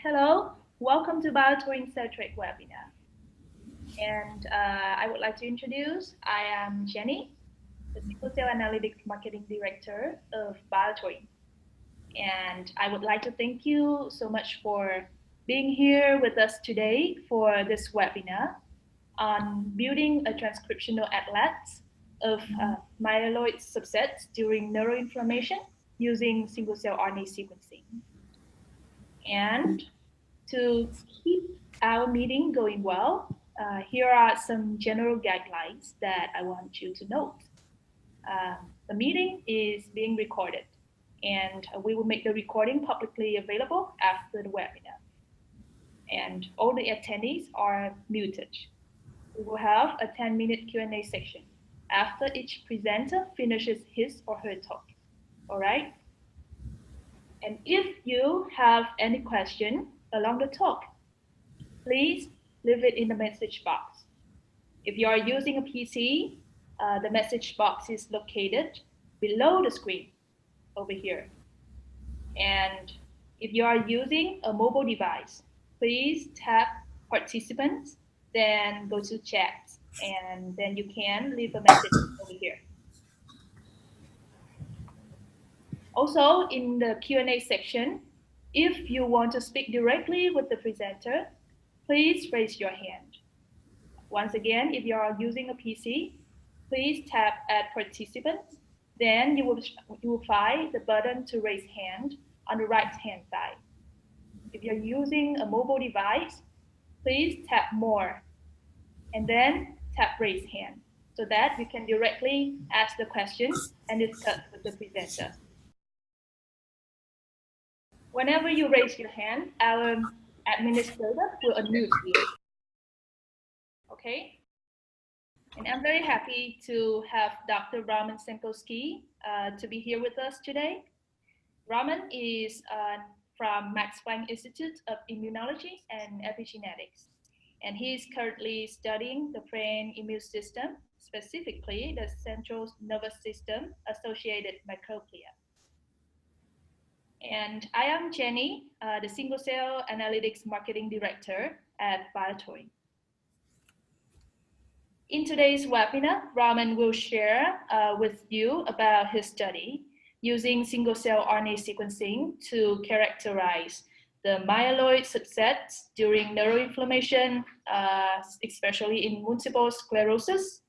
Hello, welcome to BioTuring Cell webinar. And I would like to introduce, I am Jenny, the Single Cell Analytics Marketing Director of BioTuring. And I would like to thank you so much for being here with us today for this webinar on building a transcriptional atlas of myeloid subsets during neuroinflammation using single-cell RNA sequencing. And to keep our meeting going well, here are some general guidelines that I want you to note. The meeting is being recorded, and we will make the recording publicly available after the webinar. And all the attendees are muted. We will have a 10-minute Q&A section after each presenter finishes his or her talk. All right? And if you have any question along the talk, please leave it in the message box. If you are using a PC, the message box is located below the screen over here. And if you are using a mobile device, please tap participants, then go to chat, and then you can leave a message over here. Also, in the Q&A section, if you want to speak directly with the presenter, please raise your hand. Once again, if you are using a PC, please tap Add Participants. Then you will find the button to raise hand on the right-hand side. If you're using a mobile device, please tap More, and then tap Raise Hand, so that you can directly ask the question and discuss with the presenter. Whenever you raise your hand, our administrator will unmute you. Okay? And I'm very happy to have Dr. Sankowski to be here with us today. Raman is from Max Planck Institute of Immunology and Epigenetics. And he is currently studying the brain immune system, specifically the central nervous system associated microglia. And I am Jenny, the Single Cell Analytics Marketing Director at BioTuring. In today's webinar, Raman will share with you about his study using single-cell RNA sequencing to characterize the myeloid subsets during neuroinflammation, especially in multiple sclerosis.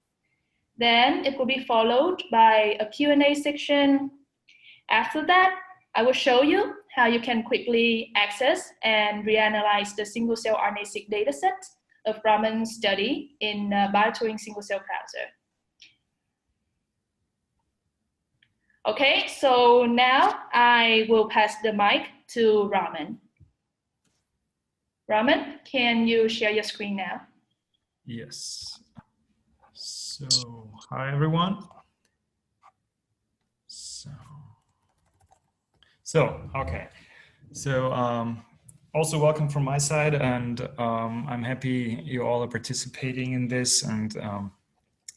Then it will be followed by a Q&A section. After that, I will show you how you can quickly access and reanalyze the single-cell RNA-seq dataset of Raman's study in BioTuring Single Cell Browser. Okay, so now I will pass the mic to Raman. Raman, can you share your screen now? Yes. So, hi everyone. Okay. So, also welcome from my side, and I'm happy you all are participating in this. And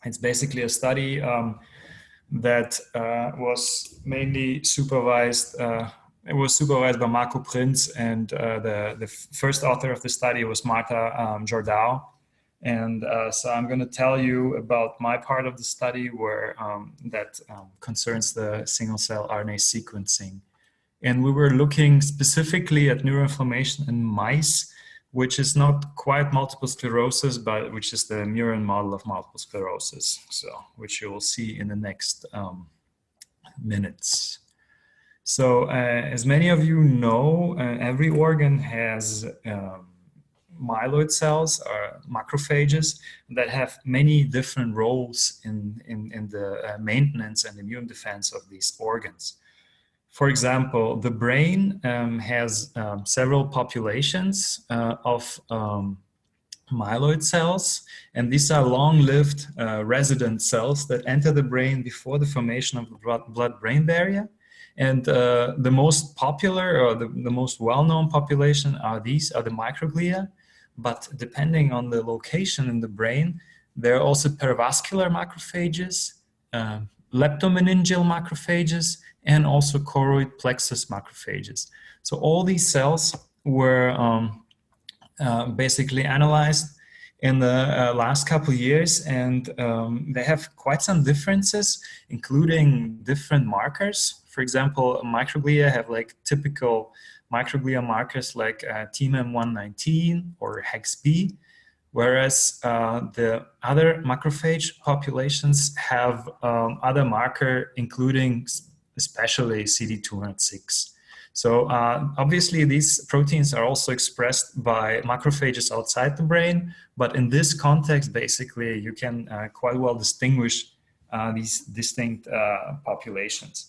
it's basically a study that was mainly supervised. It was supervised by Marco Prinz, and the first author of the study was Marta Jordao. And so I'm going to tell you about my part of the study where that concerns the single-cell RNA sequencing. And we were looking specifically at neuroinflammation in mice, which is not quite multiple sclerosis, but which is the murine model of multiple sclerosis, so which you will see in the next minutes. So as many of you know, every organ has myeloid cells or macrophages that have many different roles in the maintenance and immune defense of these organs. For example, the brain has several populations of myeloid cells, and these are long-lived resident cells that enter the brain before the formation of the blood-brain barrier. And the most popular or the most well-known population are the microglia, but depending on the location in the brain, there are also perivascular macrophages, leptomeningeal macrophages, and also choroid plexus macrophages. So all these cells were basically analyzed in the last couple of years, and they have quite some differences, including different markers. For example, microglia have like typical microglia markers like TMEM119 or HEX-B, whereas the other macrophage populations have other marker, including especially CD206. So obviously these proteins are also expressed by macrophages outside the brain, but in this context, basically, you can quite well distinguish these distinct populations.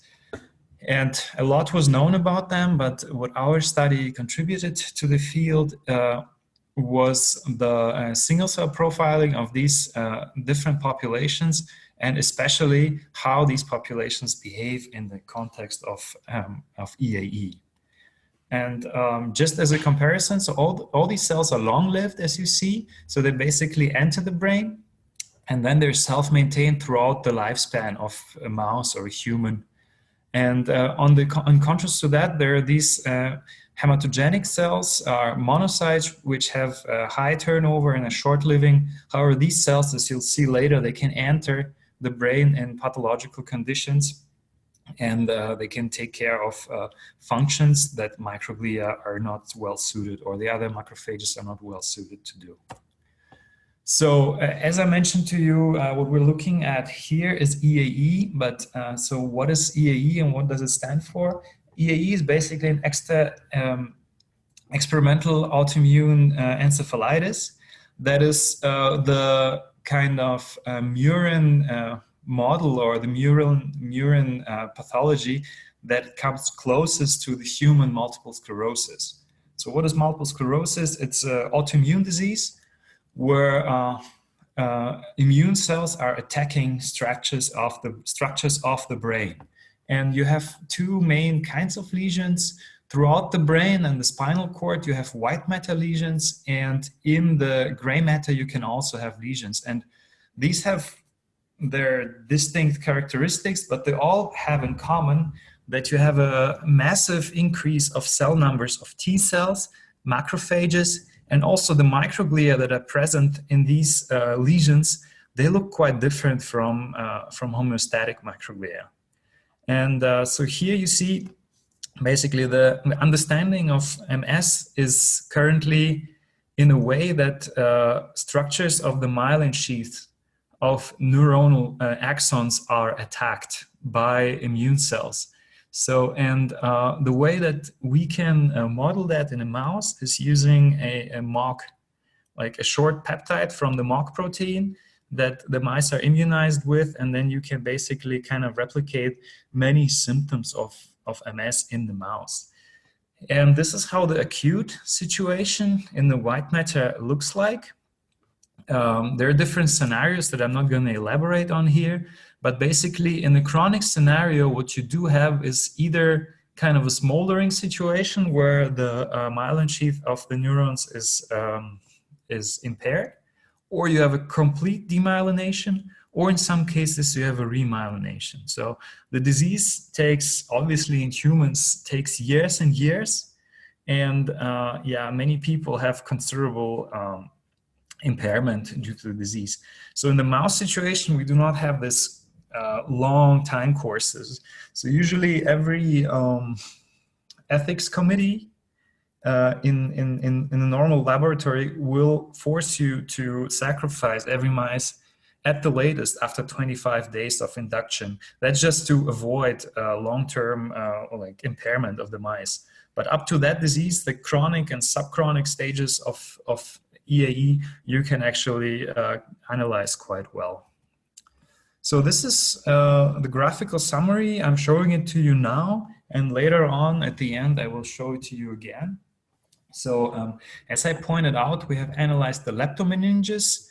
And a lot was known about them, but what our study contributed to the field was the single cell profiling of these different populations, and especially how these populations behave in the context of EAE. And just as a comparison, so all these cells are long-lived, as you see. So they basically enter the brain, and then they're self-maintained throughout the lifespan of a mouse or a human. And in contrast to that, there are these hematogenic cells, monocytes, which have a high turnover and a short living. However, these cells, as you'll see later, they can enter the brain in pathological conditions, and they can take care of functions that microglia are not well suited, or the other macrophages are not well suited to do. So as I mentioned to you, what we're looking at here is EAE, but so what is EAE and what does it stand for? EAE is basically an experimental autoimmune encephalitis. That is the kind of murine model, or the murine pathology that comes closest to the human multiple sclerosis. So what is multiple sclerosis? It's an autoimmune disease where immune cells are attacking structures of the brain. And you have two main kinds of lesions. Throughout the brain and the spinal cord, you have white matter lesions, and in the gray matter, you can also have lesions. And these have their distinct characteristics, but they all have in common that you have a massive increase of cell numbers of T cells, macrophages, and also the microglia that are present in these lesions. They look quite different from homeostatic microglia. And so here you see basically the understanding of MS is currently in a way that structures of the myelin sheath of neuronal axons are attacked by immune cells. So, and the way that we can model that in a mouse is using a mock, like a short peptide from the mock protein that the mice are immunized with, and then you can basically kind of replicate many symptoms of MS in the mouse. And this is how the acute situation in the white matter looks like. There are different scenarios that I'm not going to elaborate on here, but basically in the chronic scenario, what you do have is either kind of a smoldering situation where the myelin sheath of the neurons is impaired, or you have a complete demyelination, or in some cases you have a remyelination. So the disease takes, obviously in humans, takes years and years, and yeah, many people have considerable impairment due to the disease. So in the mouse situation, we do not have this long time courses. So usually every ethics committee in a normal laboratory will force you to sacrifice every mice at the latest after 25 days of induction. That's just to avoid long-term like impairment of the mice. But up to that disease, the chronic and subchronic stages of EAE, you can actually analyze quite well. So this is the graphical summary. I'm showing it to you now, and later on at the end, I will show it to you again. So as I pointed out, we have analyzed the leptomeninges,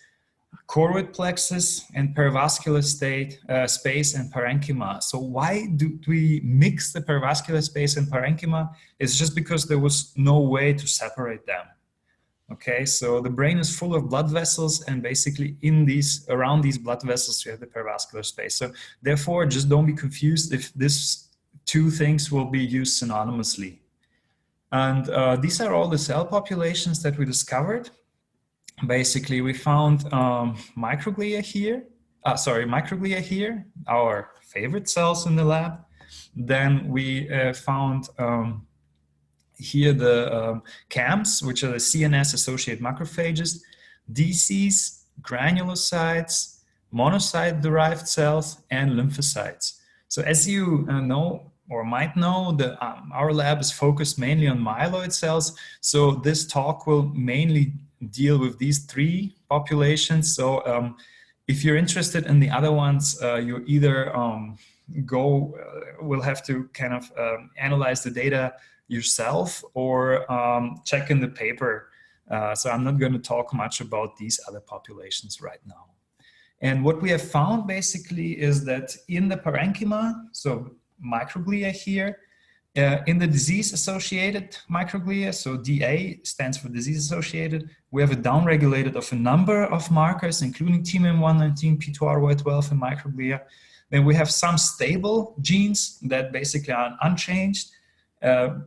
choroid plexus, and perivascular space and parenchyma. So why do we mix the perivascular space and parenchyma? It's just because there was no way to separate them. Okay, so the brain is full of blood vessels, and basically around these blood vessels, you have the perivascular space. So therefore, just don't be confused if these two things will be used synonymously. And these are all the cell populations that we discovered. Basically, we found microglia here. Microglia here, our favorite cells in the lab. Then we found here the CAMs, which are the CNS-associated macrophages, DCs, granulocytes, monocyte-derived cells, and lymphocytes. So as you know or might know, our lab is focused mainly on myeloid cells. So this talk will mainly deal with these three populations. So if you're interested in the other ones, you either will have to kind of analyze the data yourself or check in the paper. So I'm not going to talk much about these other populations right now. And what we have found basically is that in the parenchyma, so microglia here, in the disease-associated microglia, so DA stands for disease-associated, we have a downregulated of a number of markers, including TMM119, P2RY12 in microglia. Then we have some stable genes that basically are unchanged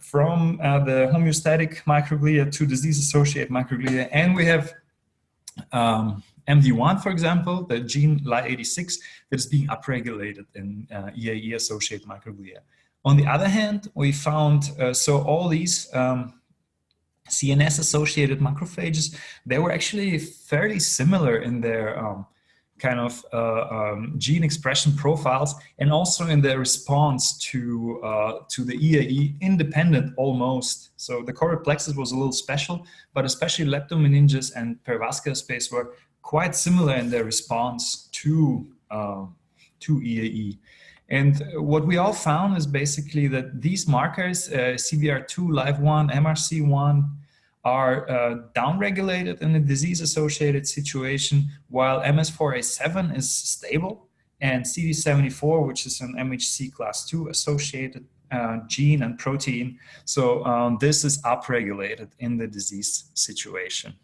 from the homeostatic microglia to disease-associated microglia. And we have MD1, for example, the gene Li86 that is being upregulated in EAE-associated microglia. On the other hand, we found, so all these CNS-associated macrophages, they were actually fairly similar in their kind of gene expression profiles and also in their response to the EAE independent almost. So the choroid plexus was a little special, but especially leptomeninges and perivascular space were quite similar in their response to EAE. And what we all found is basically that these markers, CBR2, LIVE1, MRC1, are downregulated in a disease-associated situation, while MS4A7 is stable, and CD74, which is an MHC class 2 associated gene and protein, so this is upregulated in the disease situation.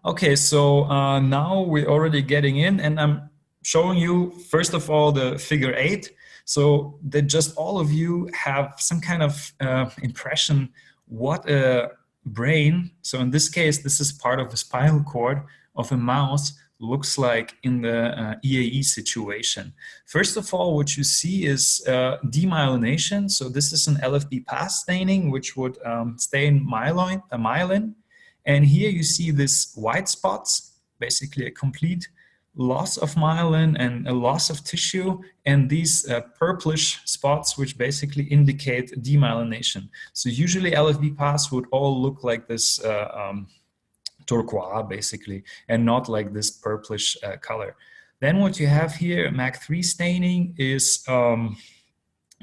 Okay, so now we're already getting in, and I'm showing you, first of all, the figure 8, so that just all of you have some kind of impression what a brain, so in this case, this is part of the spinal cord of a mouse, looks like in the EAE situation. First of all, what you see is demyelination. So this is an LFB pass staining, which would stain myelin. And here you see this white spots, basically a complete loss of myelin and a loss of tissue, and these purplish spots, which basically indicate demyelination. So usually LFB pass would all look like this turquoise, basically, and not like this purplish color. Then what you have here, MAC3 staining, is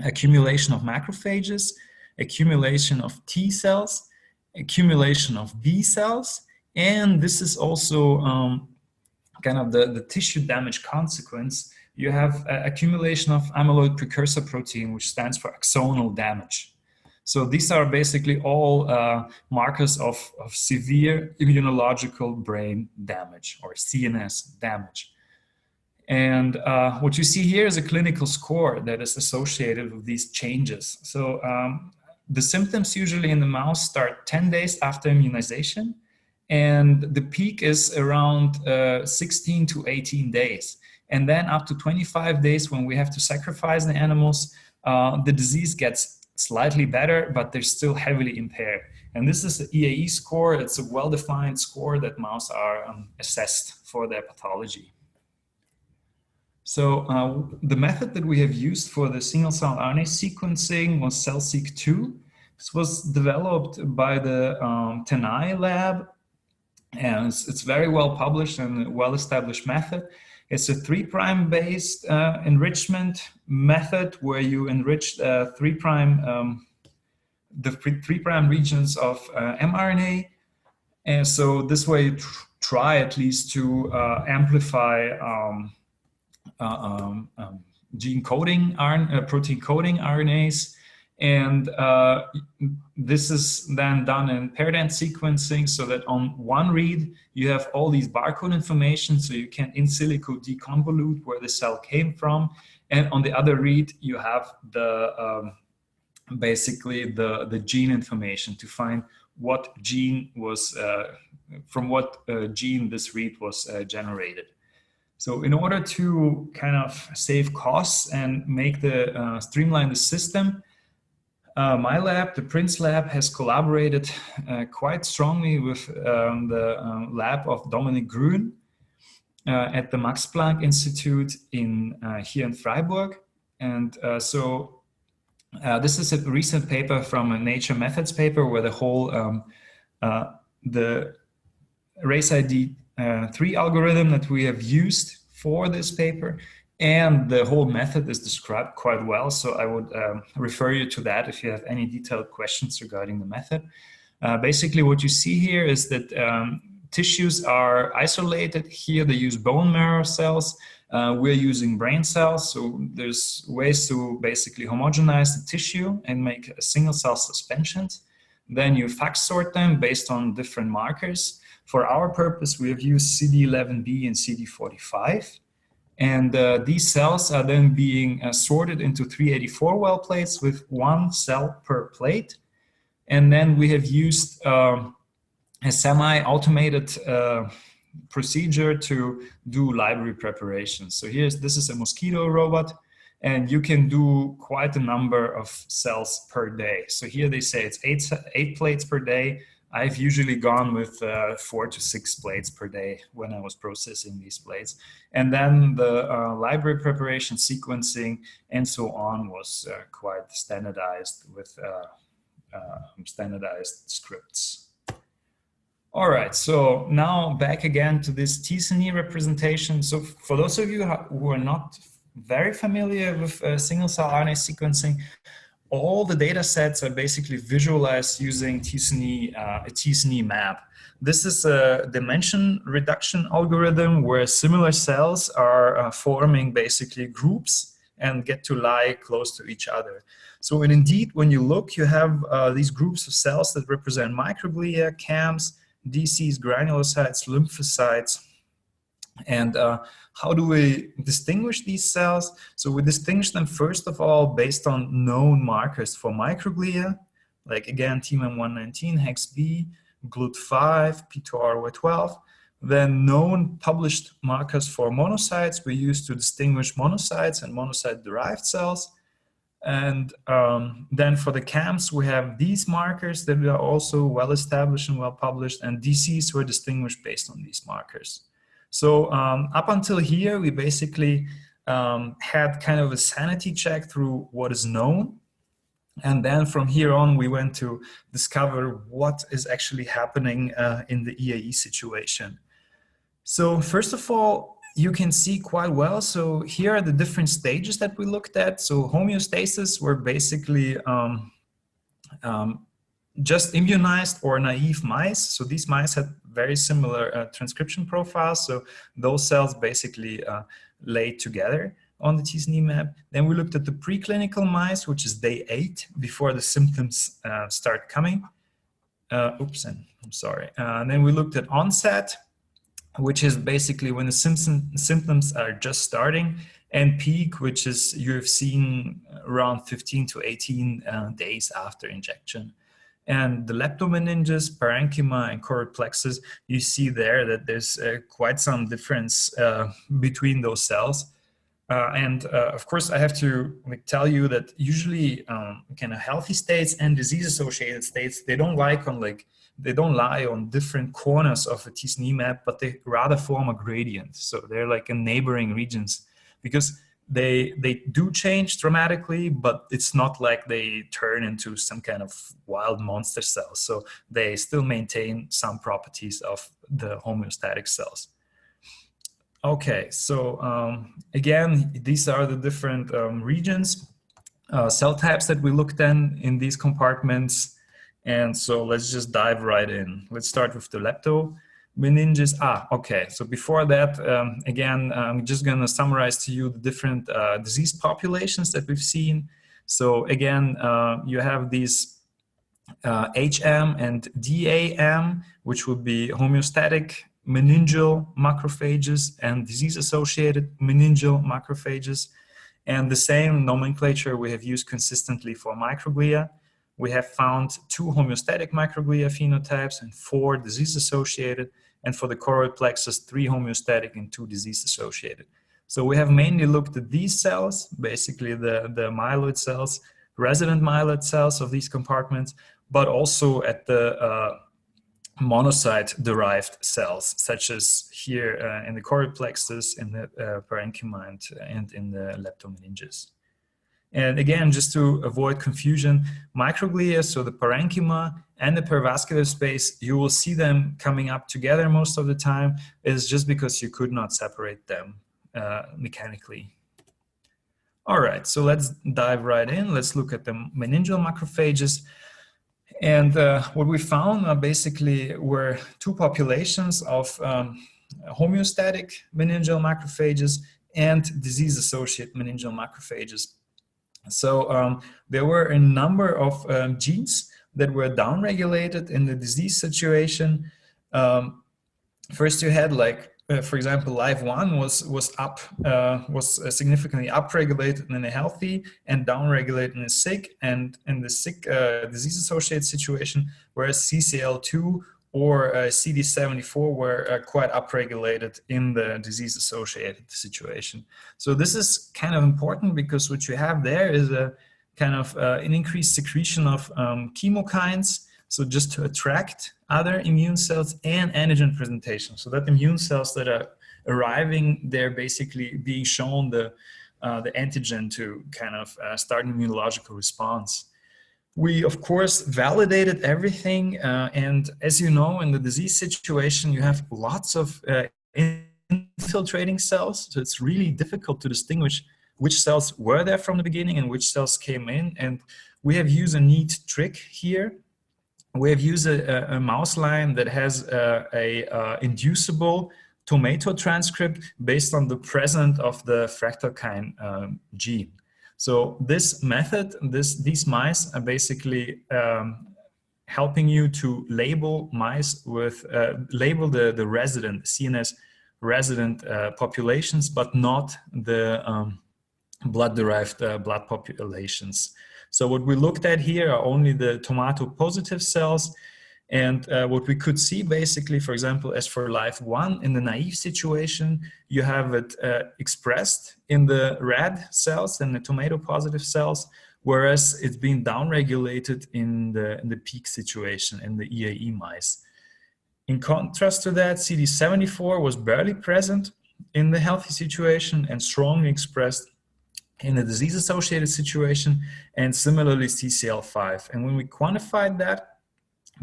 accumulation of macrophages, accumulation of T cells, accumulation of B cells, and this is also kind of the tissue damage consequence. You have accumulation of amyloid precursor protein, which stands for axonal damage. So these are basically all markers of severe immunological brain damage or CNS damage. And what you see here is a clinical score that is associated with these changes. So the symptoms usually in the mouse start 10 days after immunization, and the peak is around 16 to 18 days. And then up to 25 days when we have to sacrifice the animals, the disease gets slightly better, but they're still heavily impaired. And this is the EAE score. It's a well-defined score that mouse are assessed for their pathology. So the method that we have used for the single-cell RNA sequencing was CellSeq2. This was developed by the Tenai lab, and it's very well published and a well-established method. It's a 3' based enrichment method where you enrich the 3' regions of mRNA, and so this way you try at least to amplify gene coding, protein coding RNAs. And this is then done in paired-end sequencing, so that on one read, you have all these barcode information, so you can in silico deconvolute where the cell came from. And on the other read, you have the basically the gene information to find what gene was, from what gene this read was generated. So in order to kind of save costs and make the streamline the system, my lab, the Prince lab, has collaborated quite strongly with the lab of Dominic Gruen at the Max Planck Institute here in Freiburg. And this is a recent paper from a Nature Methods paper where the whole the race ID 3 algorithm that we have used for this paper and the whole method is described quite well. So I would refer you to that if you have any detailed questions regarding the method. Basically, what you see here is that tissues are isolated. Here they use bone marrow cells. We're using brain cells. So there's ways to basically homogenize the tissue and make a single cell suspensions. Then you FACS sort them based on different markers. For our purpose, we have used CD11b and CD45. And these cells are then being sorted into 384 well plates with 1 cell per plate. And then we have used a semi-automated procedure to do library preparation. So this is a mosquito robot, and you can do quite a number of cells per day. So here they say it's 8 plates per day. I've usually gone with 4 to 6 plates per day when I was processing these plates. And then the library preparation, sequencing, and so on was quite standardized with standardized scripts. All right, so now back again to this T-SNE representation. So for those of you who are not very familiar with single-cell RNA sequencing, all the data sets are basically visualized using a T-SNE map. This is a dimension reduction algorithm where similar cells are forming basically groups and get to lie close to each other. So indeed, when you look, you have these groups of cells that represent microglia, CAMs, DCs, granulocytes, lymphocytes. And how do we distinguish these cells? So we distinguish them first of all based on known markers for microglia, like again TMEM119, HEX-B, GLUT5, P2RY12. Then known published markers for monocytes we use to distinguish monocytes and monocyte-derived cells. And then for the CAMs, we have these markers that are also well established and well published, and DCs were distinguished based on these markers. So up until here, we basically had kind of a sanity check through what is known. And then from here on, we went to discover what is actually happening in the EAE situation. So first of all, you can see quite well. So here are the different stages that we looked at. So homeostasis were basically just immunized or naive mice. So these mice had very similar transcription profiles. So those cells basically laid together on the T-SNE map. Then we looked at the preclinical mice, which is day 8, before the symptoms start coming. Oops, and I'm sorry. Then we looked at onset, which is basically when the symptoms are just starting, and peak, which is you've seen around 15 to 18 days after injection. And the leptomeninges, parenchyma, and choroid plexus, you see there that there's quite some difference between those cells. Of course, I have to tell you that usually kind of healthy states and disease-associated states, they don't lie on different corners of a T-SNE map, but they rather form a gradient. So they're like in neighboring regions, because they do change dramatically, but it's not like they turn into some kind of wild monster cells. So they still maintain some properties of the homeostatic cells. Okay, so again, these are the different regions, cell types that we looked in these compartments. And so let's just dive right in. Let's start with the leptomeninges. Okay, so before that, again, I'm just gonna summarize to you the different disease populations that we've seen. So again, you have these HM and DAM, which would be homeostatic meningeal macrophages and disease-associated meningeal macrophages. And the same nomenclature we have used consistently for microglia. We have found 2 homeostatic microglia phenotypes and 4 disease-associated, and for the choroid plexus, 3 homeostatic and 2 disease-associated. So we have mainly looked at these cells, basically the myeloid cells, resident myeloid cells of these compartments, but also at the monocyte-derived cells, such as here in the choroid plexus, in the parenchyma, and in the leptomeninges. And again, just to avoid confusion, microglia, so the parenchyma and the perivascular space, you will see them coming up together most of the time. It's just because you could not separate them mechanically. All right, so let's dive right in. Let's look at the meningeal macrophages. And what we found basically were 2 populations of homeostatic meningeal macrophages and disease-associated meningeal macrophages. So there were a number of genes that were downregulated in the disease situation. First, you had, like, for example, LIVE1 was significantly upregulated in a healthy and downregulated in a sick, and in the sick disease-associated situation, whereas CCL2 or CD74 were quite upregulated in the disease-associated situation. So this is kind of important because what you have there is a kind of an increased secretion of chemokines, so just to attract other immune cells, and antigen presentation, so that immune cells that are arriving, they're basically being shown the antigen to kind of start an immunological response. We, of course, validated everything, and as you know, in the disease situation, you have lots of infiltrating cells, so it's really difficult to distinguish which cells were there from the beginning and which cells came in, and we have used a neat trick here. We have used a mouse line that has a inducible tomato transcript based on the presence of the fractalkine gene. So this method, these mice are basically helping you to label mice with, label the resident, CNS resident populations, but not the blood-derived blood populations. So what we looked at here are only the tomato positive cells. And what we could see basically, for example, as for LIVE1, in the naive situation, you have it expressed in the red cells and the tomato positive cells, whereas it's being downregulated in the peak situation in the EAE mice. In contrast to that, CD74 was barely present in the healthy situation and strongly expressed in the disease-associated situation, and similarly CCL5. And when we quantified that,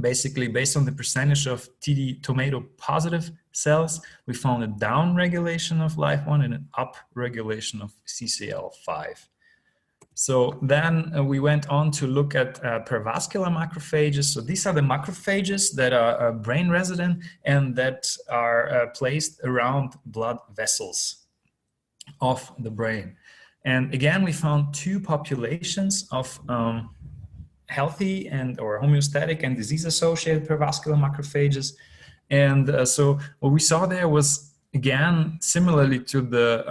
basically based on the percentage of TD tomato positive cells, we found a down regulation of LIVE1 and an up regulation of CCL5. So then we went on to look at perivascular macrophages. So these are the macrophages that are brain resident and that are placed around blood vessels of the brain. And again, we found 2 populations of healthy and or homeostatic and disease-associated perivascular macrophages. And so what we saw there was, again, similarly to the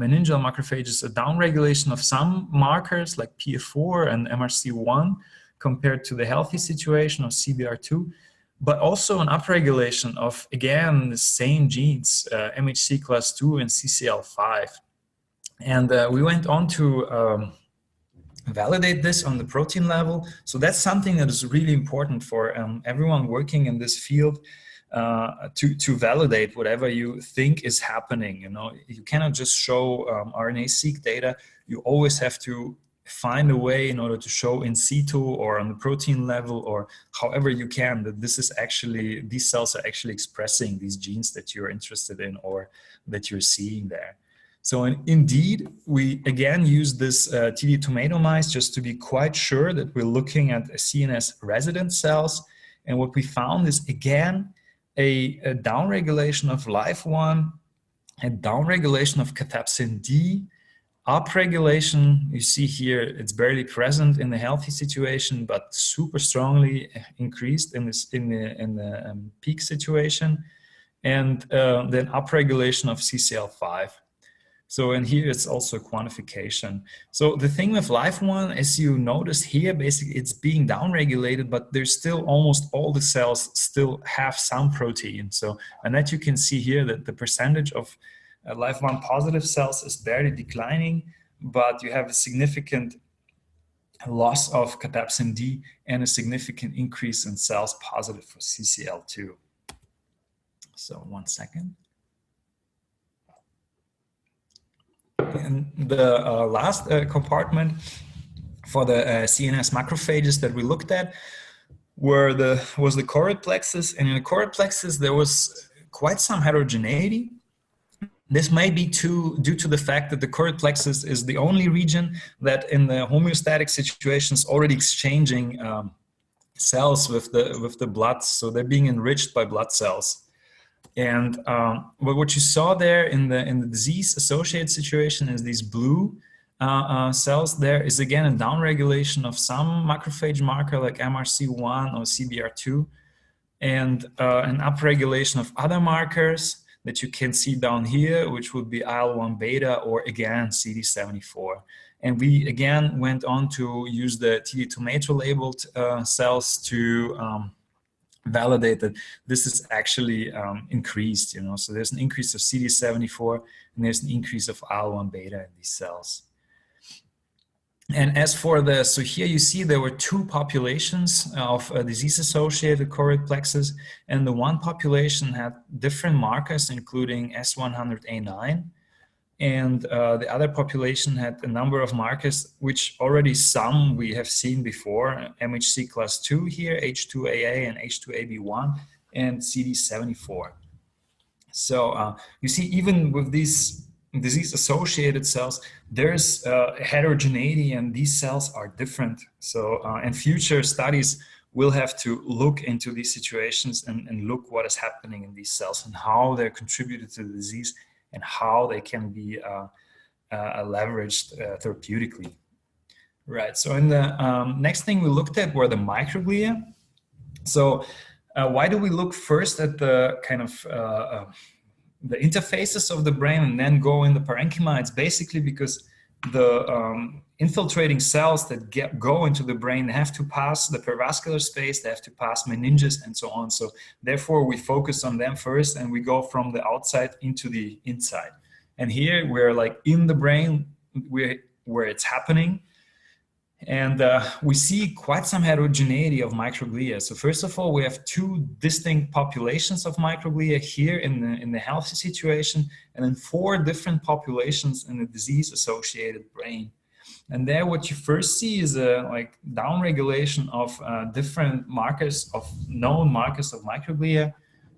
meningeal macrophages, a downregulation of some markers like PF4 and MRC1 compared to the healthy situation of CBR2, but also an upregulation of, again, the same genes, MHC class 2 and CCL5. And we went on to validate this on the protein level. So that's something that is really important for everyone working in this field, to validate whatever you think is happening. You know, you cannot just show RNA-seq data. You always have to find a way in order to show in situ or on the protein level or however you can that this is actually, these cells are actually expressing these genes that you're interested in or that you're seeing there. So indeed, we again use this TD tomato mice just to be quite sure that we're looking at CNS resident cells. And what we found is, again, a downregulation of LIVE1, a downregulation of cathepsin D, upregulation, you see here, it's barely present in the healthy situation, but super strongly increased in the peak situation, and then upregulation of CCL5. So, and here it's also quantification. So the thing with LIFE1, as you notice here, basically it's being downregulated, but there's still almost all the cells still have some protein. So, and that you can see here that the percentage of LIFE1 positive cells is barely declining, but you have a significant loss of cathepsin D and a significant increase in cells positive for CCL2. So 1 second. And the last compartment for the CNS macrophages that we looked at was the choroid plexus, and in the choroid plexus there was quite some heterogeneity. This may be due to the fact that the choroid plexus is the only region that in the homeostatic situations already exchanging cells with the blood, so they're being enriched by blood cells. And but what you saw there in the disease-associated situation is these blue cells. There is again a downregulation of some macrophage marker like MRC1 or CBR2, and an upregulation of other markers that you can see down here, which would be IL-1 beta or again CD74. And we again went on to use the TD tomato labeled cells to validate that this is actually increased, so there's an increase of CD74 and there's an increase of IL-1 beta in these cells. And as for so here you see there were two populations of disease-associated choroid plexus, and the one population had different markers, including S100A9, and the other population had a number of markers, which already some we have seen before, MHC class 2 here, H2AA and H2AB1, and CD74. So you see, even with these disease-associated cells, there's heterogeneity, and these cells are different. So, and future studies will have to look into these situations and look what is happening in these cells and how they're contributed to the disease and how they can be leveraged therapeutically. Right, so in the next thing we looked at were the microglia. So why do we look first at the kind of the interfaces of the brain and then go in the parenchyma? It's basically because the infiltrating cells that go into the brain have to pass the perivascular space, they have to pass meninges and so on. So therefore we focus on them first and we go from the outside into the inside. And here we're like in the brain where it's happening. And we see quite some heterogeneity of microglia. So first of all, we have two distinct populations of microglia here in the healthy situation, and then four different populations in the disease-associated brain. And there, what you first see is a like downregulation of different markers of known markers of microglia.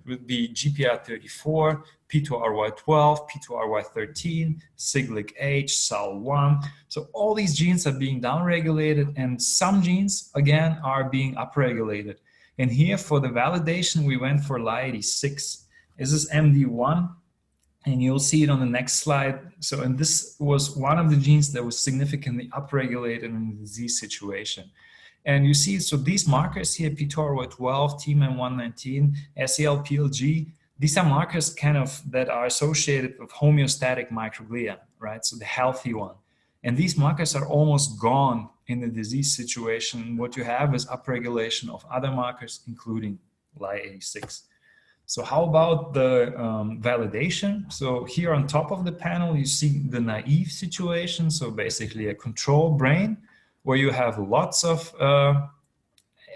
It would be GPR34, P2RY12, P2RY13, Siglec-H, SAL1. So all these genes are being downregulated, and some genes, again, are being upregulated. And here for the validation, we went for Li86. This is MD1, and you'll see it on the next slide. So, and this was one of the genes that was significantly upregulated in the disease situation. And you see, so these markers here, P2RY12, TMEM119, SEL-PLG, these are markers kind of that are associated with homeostatic microglia, right? So the healthy one. And these markers are almost gone in the disease situation. What you have is upregulation of other markers, including Li86. So how about the validation? So here on top of the panel, you see the naive situation. So basically a control brain, where you have lots of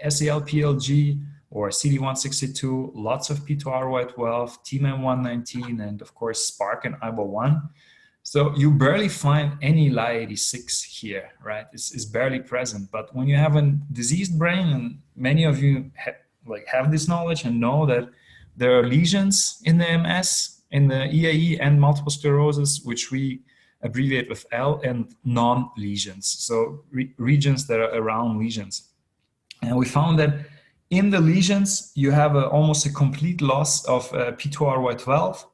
SEL-PLG or CD162, lots of P2RY12, TMEM119, and of course Spark and IBO1. So you barely find any Li86 here, right? It's barely present. But when you have a diseased brain, and many of you have this knowledge and know that there are lesions in the MS, in the EAE and multiple sclerosis, which we abbreviate with L, and non-lesions, so regions that are around lesions. And we found that in the lesions, you have almost a complete loss of P2RY12,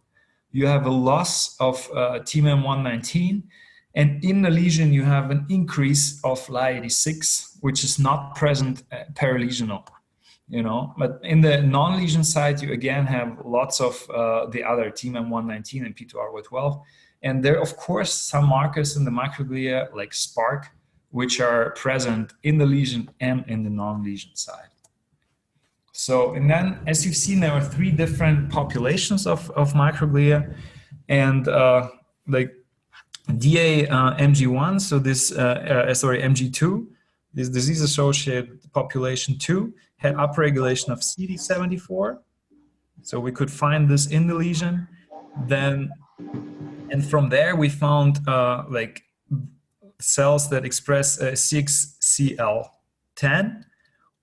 you have a loss of TMEM119, and in the lesion, you have an increase of Li86, which is not present perilesional. But in the non-lesion side, you again have lots of the other TMEM119 and P2RY12. And there are, of course, some markers in the microglia, like Spark, which are present in the lesion and in the non-lesion side. So, and then, as you've seen, there are three different populations of microglia, and like DA-MG1, so this, sorry, MG2, this disease-associated population 2, had upregulation of CD74. So we could find this in the lesion. Then, and from there, we found like cells that express CXCL10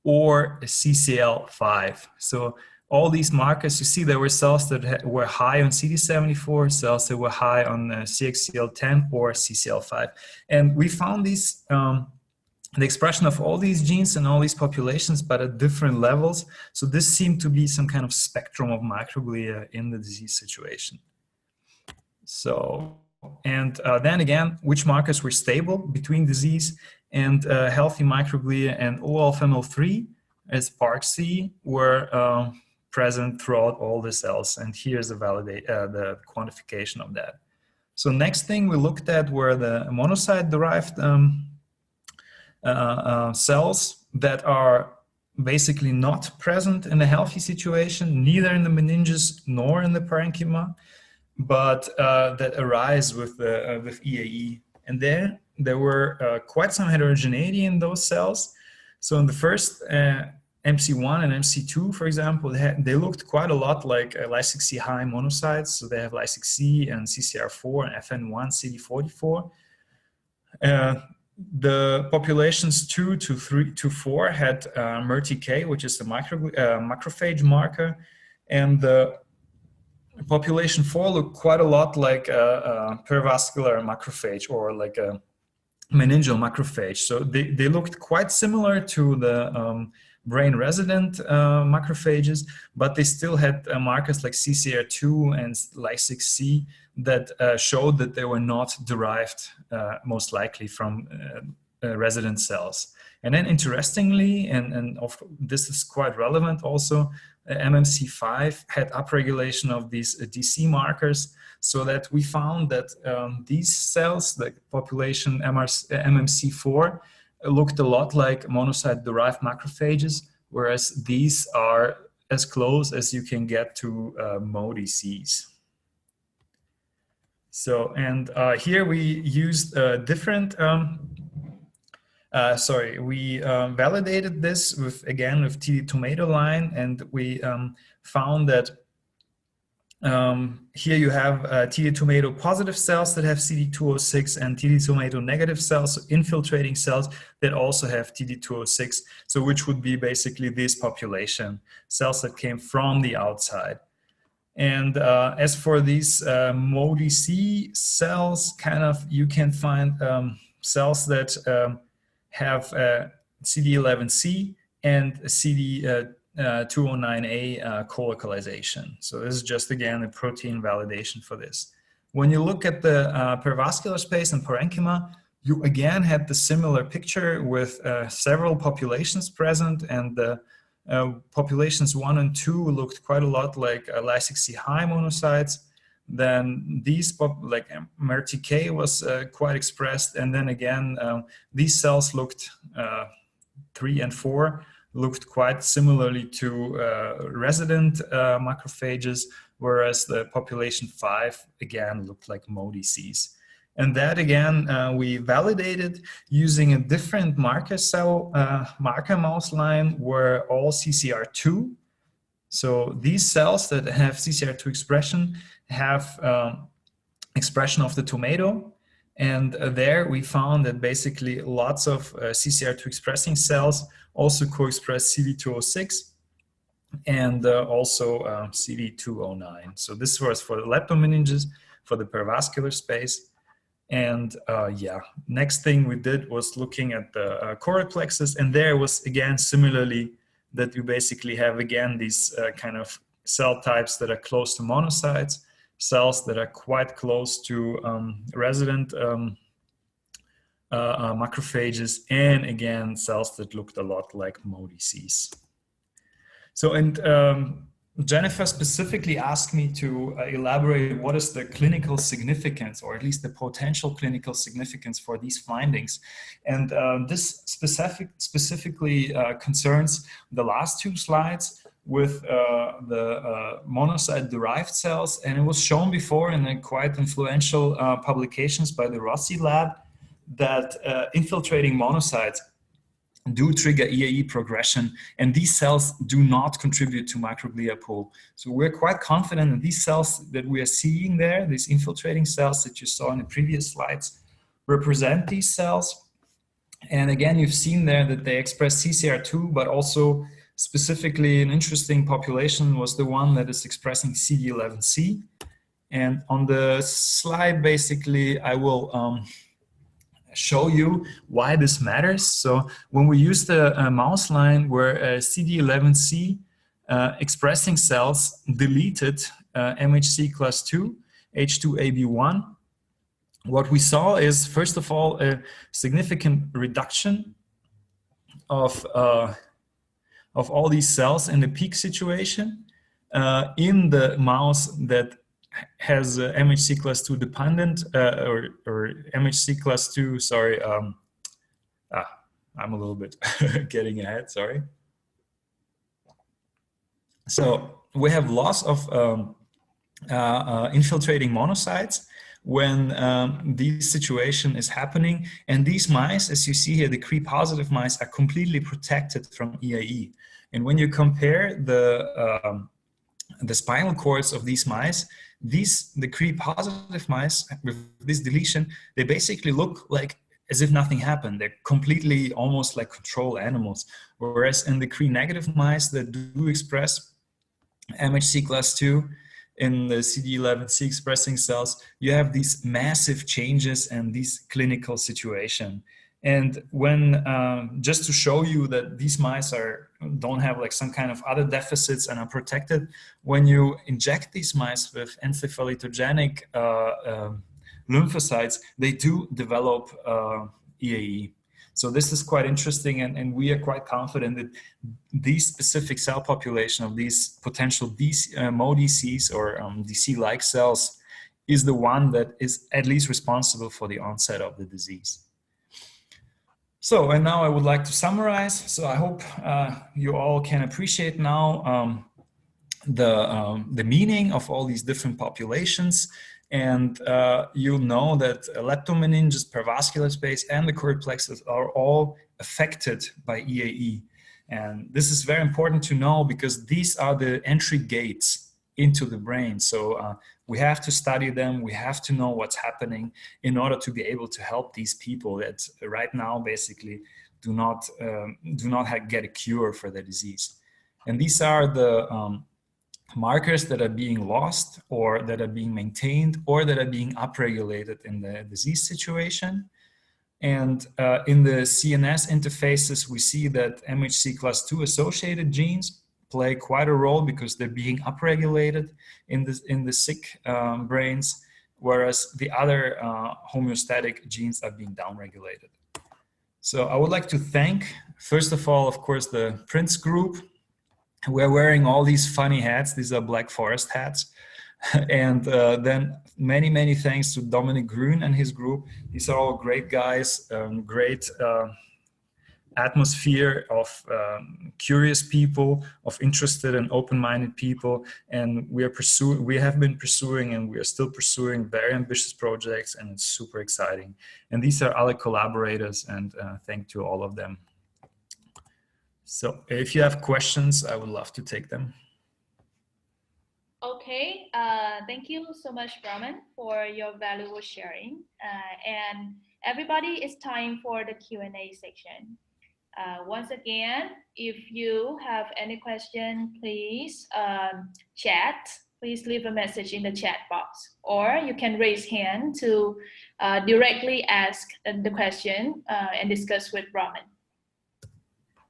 or CCL5. So all these markers, you see there were cells that were high on CD74, cells that were high on CXCL10 or CCL5. And we found these, the expression of all these genes in all these populations, but at different levels. So this seemed to be some kind of spectrum of microglia in the disease situation. So, and then again, which markers were stable between disease and healthy microglia, and OLFML3 as PARC-C were present throughout all the cells. And here's the the quantification of that. So next thing we looked at were the monocyte-derived cells that are basically not present in a healthy situation, neither in the meninges nor in the parenchyma, but that arise with EAE. And then there were quite some heterogeneity in those cells. So in the first MC1 and MC2, for example, they looked quite a lot like Ly6C high monocytes. So they have Ly6C and CCR4 and FN1, CD44. The populations 2 to 3 to 4 had MERTK, which is the macrophage marker, and the population 4 looked quite a lot like a perivascular macrophage or like a meningeal macrophage. So they looked quite similar to the brain resident macrophages, but they still had markers like CCR2 and Ly6C that showed that they were not derived most likely from resident cells. And then interestingly, and this is quite relevant also, MMC5 had upregulation of these DC markers, so that we found that these cells, the population MMC4, looked a lot like monocyte-derived macrophages, whereas these are as close as you can get to MODCs. So, and here we used different, we validated this with, again, with TD tomato line, and we found that here you have TD tomato positive cells that have CD206 and TD tomato negative cells, so infiltrating cells that also have TD206, so which would be basically this population, cells that came from the outside. And as for these MODC cells, kind of you can find cells that have CD11C and CD209A colocalization. So this is just, again, a protein validation for this. When you look at the perivascular space and parenchyma, you again had the similar picture with several populations present, and the populations 1 and 2 looked quite a lot like Ly6C high monocytes. Then these, like MERTK was quite expressed, and then again, these cells looked, 3 and 4, looked quite similarly to resident macrophages, whereas the population 5 again looked like MODCs. And that again, we validated using a different marker cell, marker mouse line, were all CCR2. So these cells that have CCR2 expression have expression of the tomato. And there we found that basically lots of CCR2 expressing cells also co-express CD206 and also CD209. So this was for the leptomeninges, for the perivascular space. And yeah, next thing we did was looking at the choroid plexus, and there was again similarly that we basically have again these kind of cell types that are close to monocytes, cells that are quite close to resident macrophages, and again cells that looked a lot like MODCs. So, and Jennifer specifically asked me to elaborate what is the clinical significance, or at least the potential clinical significance for these findings. And this specifically concerns the last two slides with the monocyte-derived cells. And it was shown before in a quite influential publications by the Rossi lab that infiltrating monocytes do trigger EAE progression, and these cells do not contribute to microglia pool. So we're quite confident that these cells that we are seeing there, these infiltrating cells that you saw in the previous slides, represent these cells. And again, you've seen there that they express CCR2, but also specifically an interesting population was the one that is expressing CD11C. And on the slide, basically, I will show you why this matters. So when we use the mouse line where CD11C expressing cells deleted MHC class 2, H2AB1, what we saw is, first of all, a significant reduction of all these cells in the peak situation in the mouse that has MHC class 2 dependent or MHC class 2, sorry, I'm a little bit getting ahead, sorry. So we have loss of infiltrating monocytes when this situation is happening. And these mice, as you see here, the Cre positive mice are completely protected from EAE. And when you compare the spinal cords of these mice, the Cre positive mice with this deletion, they basically look like as if nothing happened. They're completely almost like control animals. Whereas in the Cre negative mice that do express MHC class 2 in the CD11C expressing cells, you have these massive changes and this clinical situation. And when, just to show you that these mice don't have like some kind of other deficits and are protected, when you inject these mice with encephalotogenic lymphocytes, they do develop EAE. So this is quite interesting, and we are quite confident that these specific cell population of these potential MODCs or DC-like cells is the one that is at least responsible for the onset of the disease. So, and now I would like to summarize. So I hope you all can appreciate now the meaning of all these different populations. And you'll know that leptomeninges, pervascular space, and the choroid plexus are all affected by EAE. And this is very important to know because these are the entry gates into the brain. So we have to study them. We have to know what's happening in order to be able to help these people that right now basically do not get a cure for the disease. And these are the markers that are being lost or that are being maintained or that are being upregulated in the disease situation. And in the CNS interfaces, we see that MHC class 2 associated genes play quite a role because they're being upregulated in the sick brains, whereas the other homeostatic genes are being downregulated. So I would like to thank, first of all, of course, the Prince group. We're wearing all these funny hats. These are Black Forest hats. And then many thanks to Dominic Grün and his group. These are all great guys, great atmosphere of curious people, of interested and open-minded people, and we have been pursuing and we are still pursuing very ambitious projects, and it's super exciting. And these are other collaborators, and thank to all of them. So if you have questions, I would love to take them. Okay, thank you so much, Brahman, for your valuable sharing. And everybody, it's time for the Q&A section. Once again, if you have any question, please chat. Please leave a message in the chat box, or you can raise hand to directly ask the question and discuss with Brahman.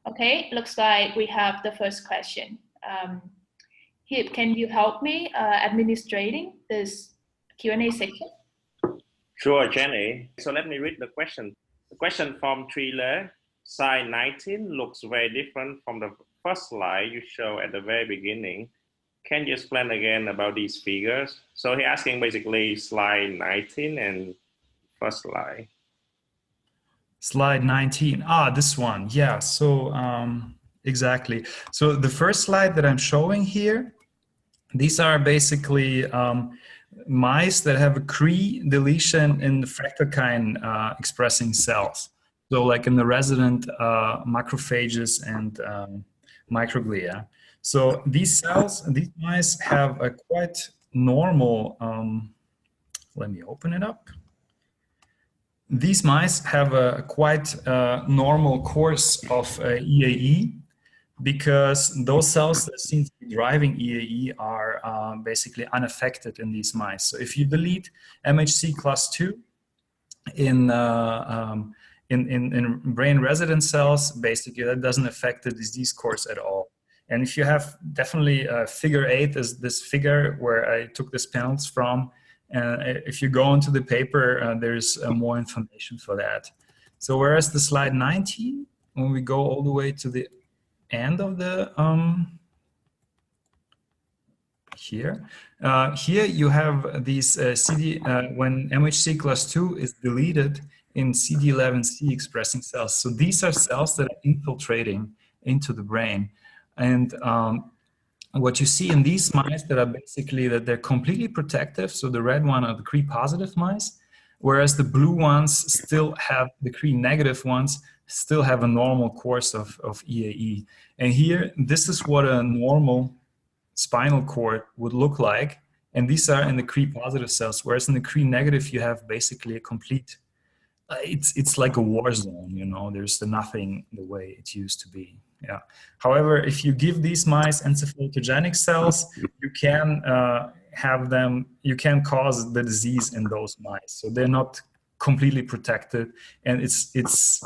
Okay, looks like we have the first question. Hip, can you help me administrating this Q&A section? Sure, Jenny. So let me read the question. The question from Trailer. Slide 19 looks very different from the first slide you show at the very beginning. can you explain again about these figures? So he's asking basically slide 19 and first slide. Slide 19. Ah, this one. Yeah. So exactly. So the first slide that I'm showing here, these are basically mice that have a Cre deletion in the fractalkine expressing cells. So like in the resident macrophages and microglia. So these cells, these mice have a quite normal, let me open it up. These mice have a quite normal course of EAE because those cells that seem to be driving EAE are basically unaffected in these mice. So if you delete MHC class 2 in brain resident cells, basically that doesn't affect the disease course at all. And if you have definitely figure 8 is this figure where I took these panels from. If you go into the paper, there's more information for that. So whereas the slide 19, when we go all the way to the end of the here you have these when MHC class 2 is deleted in CD11C expressing cells. So these are cells that are infiltrating into the brain, and what you see in these mice that are basically that they're completely protective. So the red one are the Cre positive mice, whereas the blue ones still have, the Cre negative ones still have a normal course of EAE. And here, this is what a normal spinal cord would look like. And these are in the Cre positive cells, whereas in the Cre negative, you have basically a complete, it's like a war zone, you know, there's nothing the way it used to be. Yeah. However, if you give these mice encephalotogenic cells, you can have them, you can cause the disease in those mice. So they're not completely protected, and it seems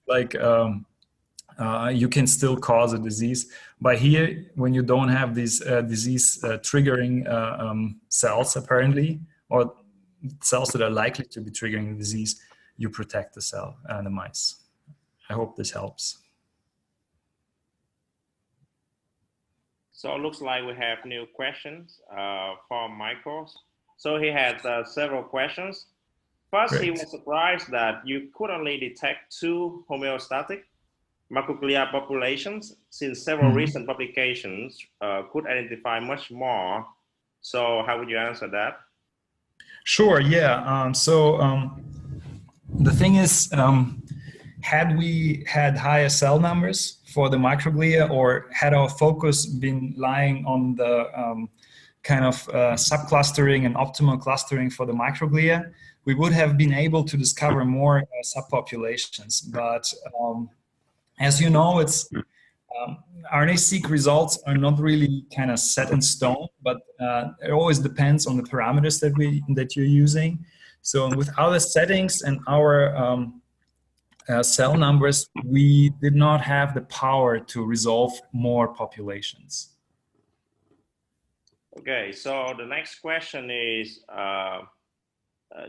like you can still cause a disease. But here, when you don't have these disease triggering cells, apparently, or cells that are likely to be triggering the disease, you protect the cell and the mice. I hope this helps. So it looks like we have new questions from Michael. So he had several questions. First, Great. He was surprised that you could only detect 2 homeostatic microglia populations, since several recent publications could identify much more. So how would you answer that? Sure, yeah. The thing is, had we had higher cell numbers for the microglia, or had our focus been lying on the kind of subclustering and optimal clustering for the microglia, we would have been able to discover more subpopulations. But as you know, it's RNA-seq results are not really kind of set in stone, but it always depends on the parameters that you're using. So with our settings and our cell numbers, we did not have the power to resolve more populations. Okay, so the next question is,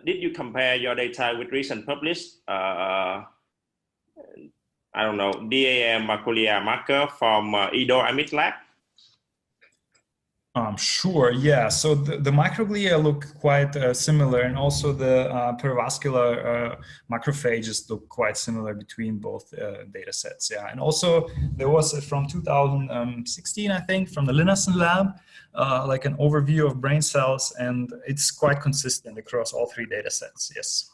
did you compare your data with recent published, I don't know, DAM microglia marker from Ido Amit lab? Sure, yeah. So the microglia look quite similar, and also the perivascular macrophages look quite similar between both data sets. Yeah, and also there was from 2016, I think, from the Linnason lab, like an overview of brain cells, and it's quite consistent across all 3 data sets. Yes.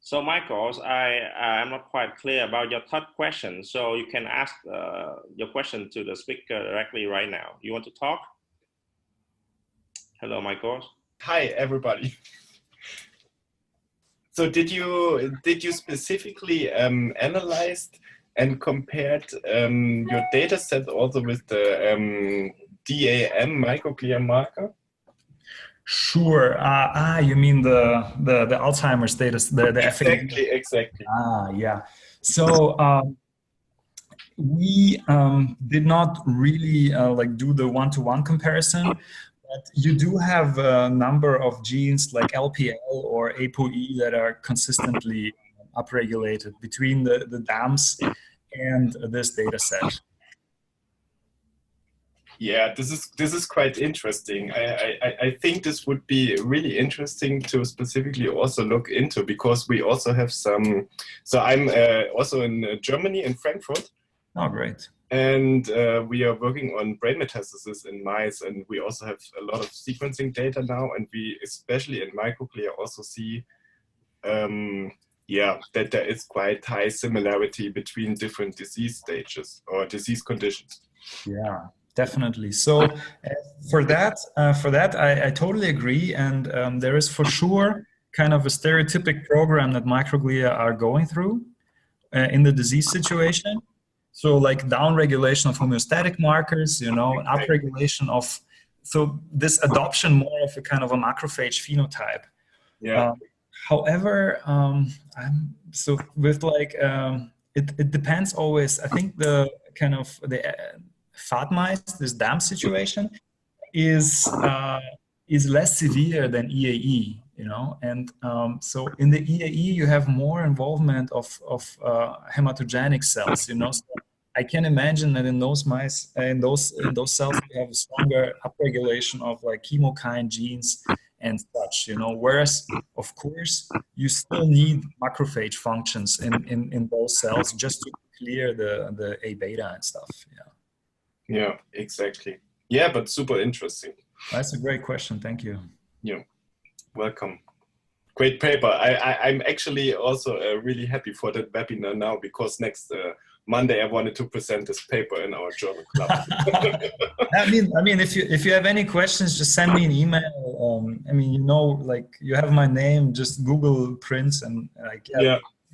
So, Michael, I'm not quite clear about your third question. So you can ask your question to the speaker directly right now. You want to talk? Hello, Michael. Hi, everybody. So did you specifically analyze and compared your data set also with the DAM microglia marker? Sure. You mean the Alzheimer's data, the exactly, exactly. Yeah. So we did not really like do the one-to-one comparison, but you do have a number of genes like LPL or ApoE that are consistently upregulated between the DAMs and this data set. Yeah, this is quite interesting. I think this would be really interesting to specifically also look into, because we also have some. So I'm also in Germany, in Frankfurt. Oh, great. And we are working on brain metastasis in mice, and we also have a lot of sequencing data now, and we, especially in microglia, also see that there is quite high similarity between different disease stages or disease conditions. Yeah, definitely. So for that, I totally agree. And there is for sure kind of a stereotypic program that microglia are going through in the disease situation. So like downregulation of homeostatic markers, you know, upregulation of, so this adoption more of a kind of a macrophage phenotype. Yeah. However, so with like, it depends always. I think the kind of the fat mice, this DAM situation is less severe than EAE, you know, and so in the EAE you have more involvement of hematogenic cells, you know. So I can imagine that in those mice, in those cells, you have a stronger upregulation of like chemokine genes and such, you know. Whereas, of course, you still need macrophage functions in those cells just to clear the A beta and stuff. Yeah. Yeah, exactly. Yeah, but super interesting. That's a great question. Thank you. Yeah, welcome. Great paper. I'm actually also really happy for that webinar now, because next Monday I wanted to present this paper in our journal club. I mean, if you have any questions, just send me an email. I mean, you know, like you have my name. Just Google Prince, and like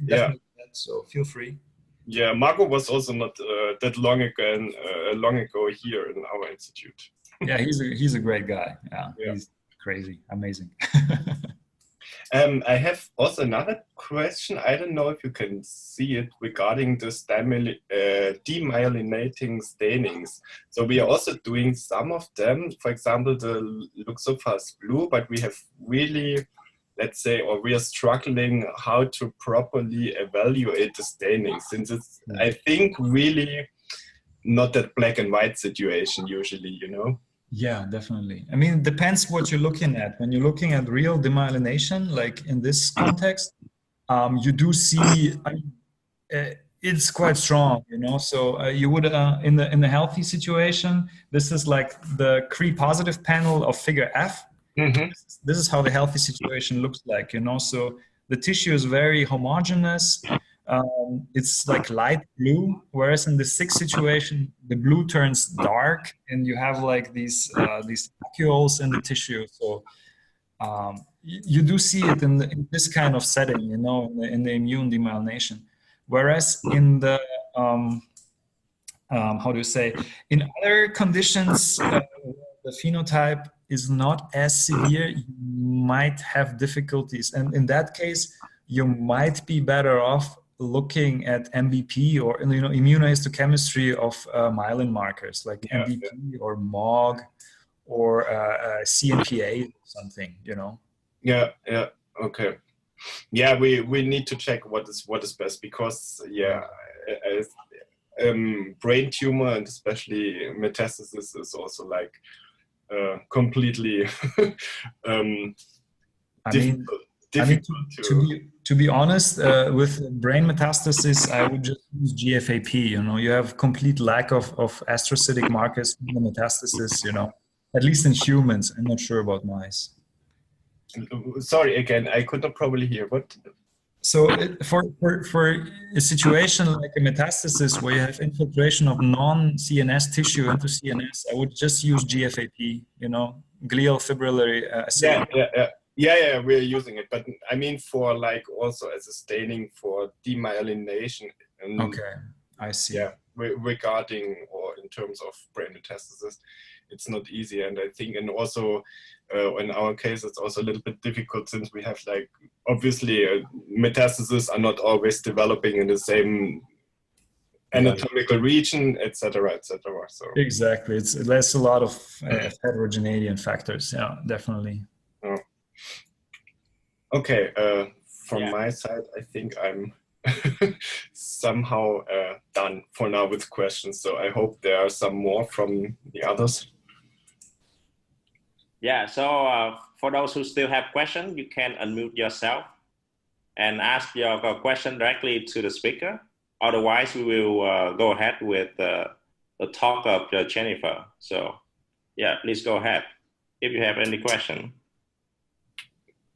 yeah. So feel free. Yeah, Marco was also not that long ago here in our institute. Yeah, he's a great guy. Yeah. He's crazy, amazing. I have also another question. I don't know if you can see it regarding this demyelinating stainings. So we are also doing some of them, for example, the Luxophas blue, but we have really, let's say, or we are struggling how to properly evaluate the staining, since it's, I think, really not that black and white situation usually, you know? Yeah, definitely. I mean, it depends what you're looking at. When you're looking at real demyelination, like in this context, you do see, I mean, it's quite strong, you know. So you would in the healthy situation, this is like the Cre positive panel of figure F. Mm-hmm. This is how the healthy situation looks like, you know. So the tissue is very homogeneous. It's like light blue, whereas in the sick situation, the blue turns dark, and you have like these vacuoles in the tissue. So you do see it in this kind of setting, you know, in the immune demyelination. Whereas in the how do you say, in other conditions, the phenotype is not as severe. You might have difficulties, and in that case, you might be better off looking at MBP or, you know, immunohistochemistry of myelin markers like MBP or MOG or CNPA or something, you know. Yeah. Okay. Yeah, we need to check what is best, because brain tumor and especially metastasis is also like completely difficult to be honest, with brain metastasis, I would just use GFAP. You know, you have complete lack of astrocytic markers in the metastasis, you know, at least in humans. I'm not sure about mice. Sorry, again, I could not probably hear what. So for a situation like a metastasis where you have infiltration of non-CNS tissue into CNS, I would just use GFAP, you know, glial fibrillary acidic. Yeah, we're using it, but I mean for like also as a staining for demyelination. Okay, I see. Yeah, regarding or in terms of brain metastasis, it's not easy, and I think, and also in our case, it's also a little bit difficult since we have like obviously metastases are not always developing in the same anatomical region, etc., etc. So exactly, there's a lot of heterogeneity and factors. Yeah, definitely. Okay, from my side, I think I'm somehow done for now with questions. So I hope there are some more from the others. Yeah, so for those who still have questions, you can unmute yourself and ask your question directly to the speaker. Otherwise, we will go ahead with the talk of Jennifer. So yeah, please go ahead if you have any question.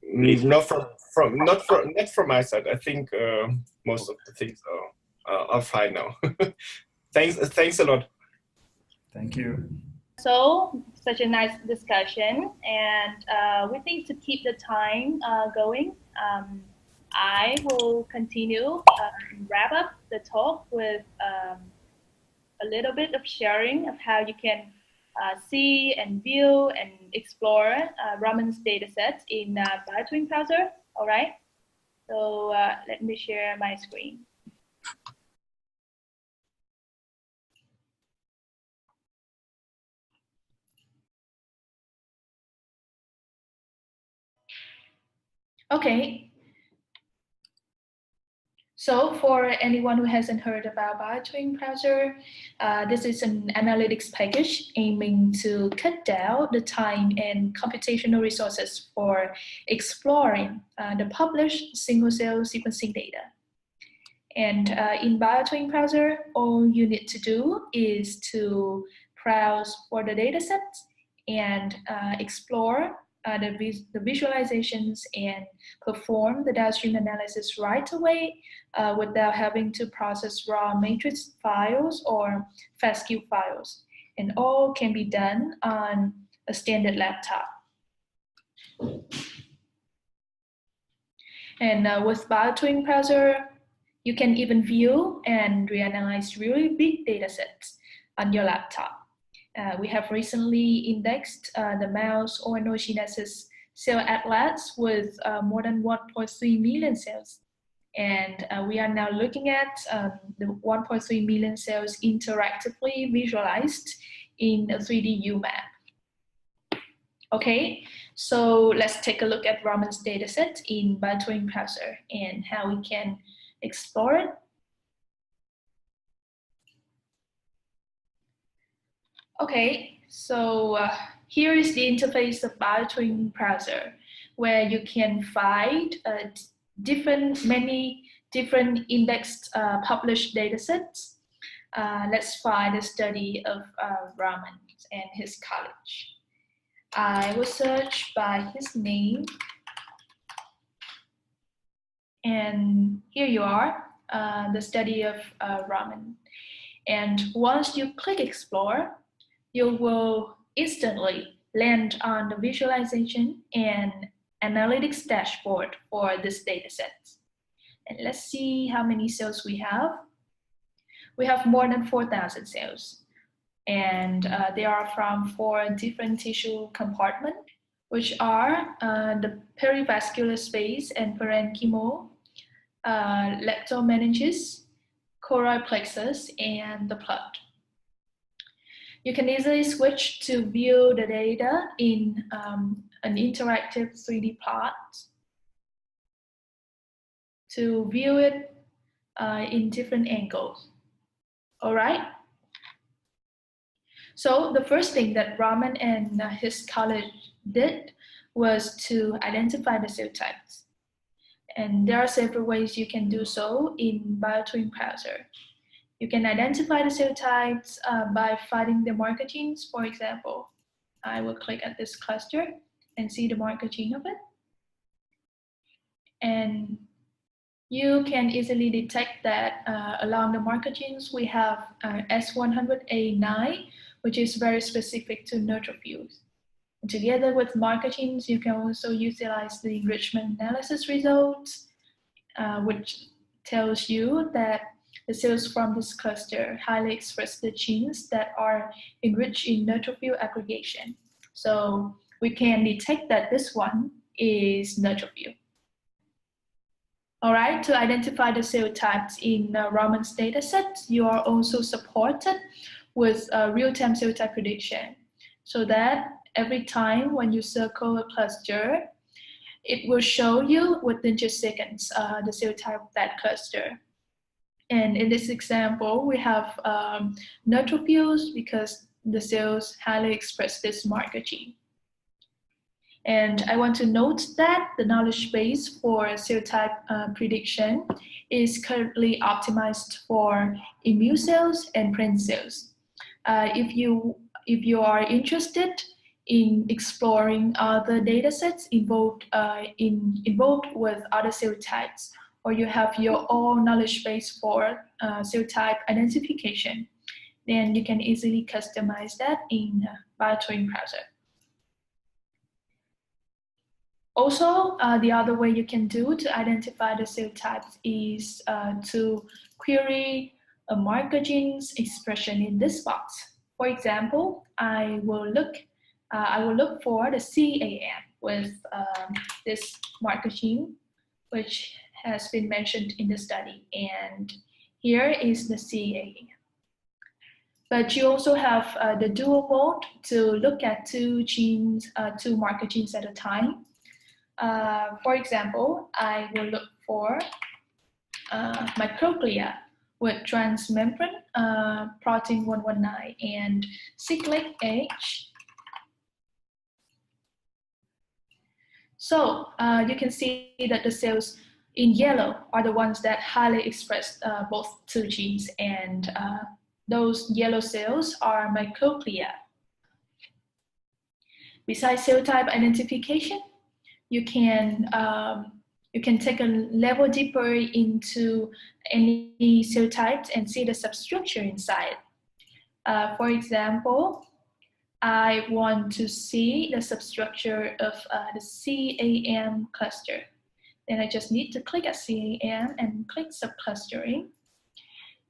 Please. Not from my side. I think most of the things are fine now. Thanks a lot. Thank you. So such a nice discussion, and we think to keep the time going, I will continue wrap up the talk with a little bit of sharing of how you can see and view and explore Raman's dataset in BioTuring Browser. All right. So let me share my screen. Okay. So for anyone who hasn't heard about BioTuring Browser, this is an analytics package aiming to cut down the time and computational resources for exploring the published single-cell sequencing data. And in BioTuring Browser, all you need to do is to browse for the datasets and explore the visualizations and perform the downstream analysis right away without having to process raw matrix files or FASTQ files. And all can be done on a standard laptop. And with BioTuring Browser, you can even view and reanalyze really big datasets on your laptop. We have recently indexed the mouse organogenesis cell atlas with more than 1.3 million cells. And we are now looking at the 1.3 million cells interactively visualized in a 3D UMAP. Okay, so let's take a look at Raman's dataset in BioTuring Browser and how we can explore it. Okay, so here is the interface of BioTuring Browser, where you can find many different indexed published datasets. Let's find a study of Raman and his college. I will search by his name. And here you are, the study of Raman. And once you click Explore, you will instantly land on the visualization and analytics dashboard for this dataset. And let's see how many cells we have. We have more than 4,000 cells. And they are from 4 different tissue compartments, which are the perivascular space and parenchymal, leptomeninges, choroid plexus, and the blood. You can easily switch to view the data in an interactive 3D plot, to view it in different angles. All right. So the first thing that Raman and his college did was to identify the cell types. And there are several ways you can do so in BioTuring Browser. You can identify the cell types by finding the marker genes, for example. I will click at this cluster and see the marker gene of it. And you can easily detect that along the marker genes, we have S100A9, which is very specific to neutrophils. And together with marker genes, you can also utilize the enrichment analysis results, which tells you that the cells from this cluster highly express the genes that are enriched in neutrophil aggregation. So we can detect that this one is neutrophil. All right, to identify the cell types in Raman's dataset, you are also supported with real-time cell type prediction, so that every time when you circle a cluster, it will show you within just seconds the cell type of that cluster. And in this example, we have neutrophils because the cells highly express this marker gene. And I want to note that the knowledge base for cell type prediction is currently optimized for immune cells and brain cells. If you are interested in exploring other data sets involved with other cell types, or you have your own knowledge base for cell type identification, then you can easily customize that in BioTuring Browser. Also, the other way you can do to identify the cell types is to query a marker gene's expression in this box. For example, I will look for the CAM with this marker gene, which has been mentioned in the study, and here is the CAM. But you also have the dual mode to look at two marker genes at a time. For example, I will look for microglia with transmembrane protein 119 and cyclic H. So you can see that the cells in yellow are the ones that highly express both two genes, and those yellow cells are microglia. Besides cell type identification, you can take a level deeper into any cell types and see the substructure inside. For example, I want to see the substructure of the CAM cluster. Then I just need to click at CAM and click subclustering.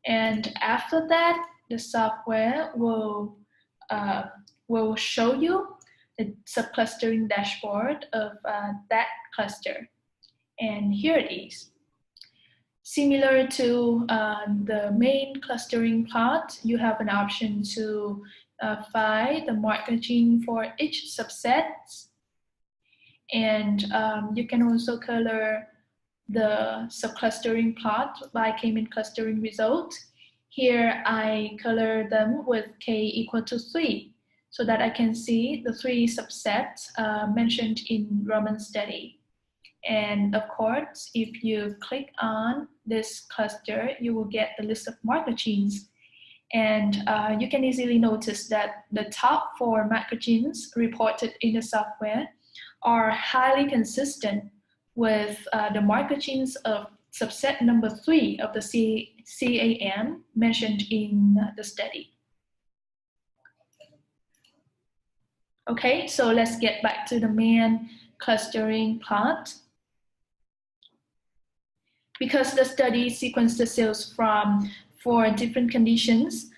And after that, the software will show you the subclustering dashboard of that cluster. And here it is. Similar to the main clustering plot, you have an option to find the marker gene for each subset. And you can also color the subclustering plot by K-mean clustering result. Here I color them with K equal to 3 so that I can see the 3 subsets mentioned in Roman study. And of course, if you click on this cluster, you will get the list of marker genes. And you can easily notice that the top 4 marker genes reported in the software are highly consistent with the marker genes of subset number 3 of the CAM mentioned in the study. Okay, so let's get back to the main clustering plot. Because the study sequenced the cells from 4 different conditions,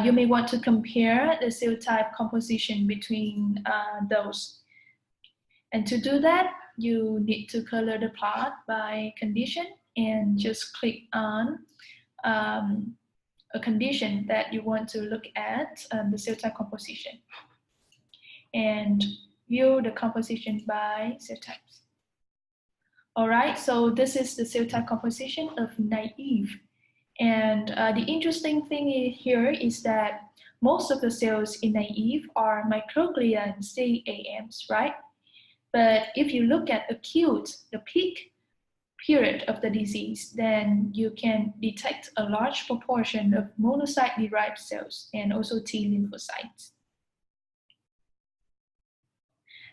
you may want to compare the cell type composition between those. And to do that, you need to color the plot by condition and just click on a condition that you want to look at the cell type composition and view the composition by cell types. All right, so this is the cell type composition of naive. And the interesting thing here is that most of the cells in naive are microglia and CAMs, right? But if you look at acute, the peak period of the disease, then you can detect a large proportion of monocyte-derived cells and also T lymphocytes.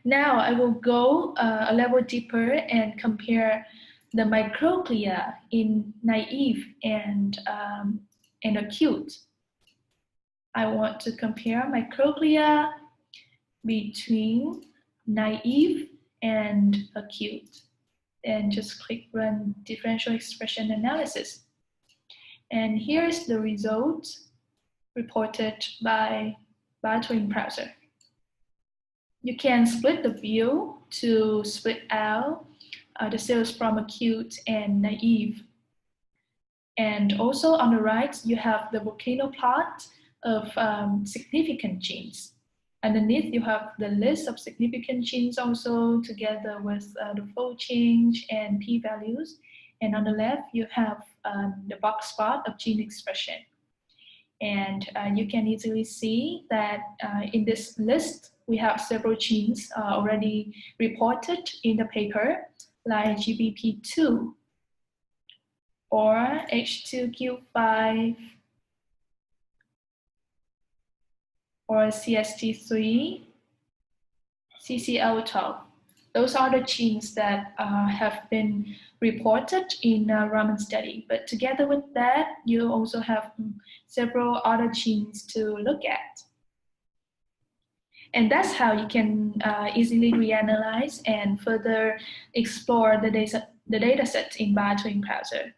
Now I will go a level deeper and compare the microglia in naive and acute. I want to compare microglia between naive and acute. And just click Run Differential Expression Analysis. And here's the result reported by BioTuring Browser. You can split the view to split out the cells from acute and naive. And also on the right, you have the volcano plot of significant genes. Underneath, you have the list of significant genes also together with the fold change and p-values. And on the left, you have the box plot of gene expression. And you can easily see that in this list, we have several genes already reported in the paper, like GBP2 or H2Q5 or CST3, CCL12. Those are the genes that have been reported in a Raman study. But together with that, you also have several other genes to look at. And that's how you can easily reanalyze and further explore the data set in BioTuring Browser.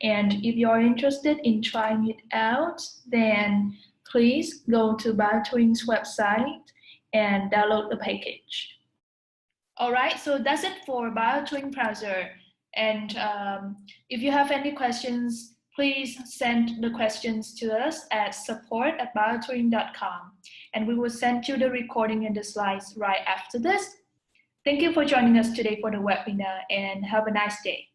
And if you're interested in trying it out, then please go to BioTuring's website and download the package. All right, so that's it for BioTuring Browser. And if you have any questions, please send the questions to us at support@bioturing.com. And we will send you the recording and the slides right after this. Thank you for joining us today for the webinar and have a nice day.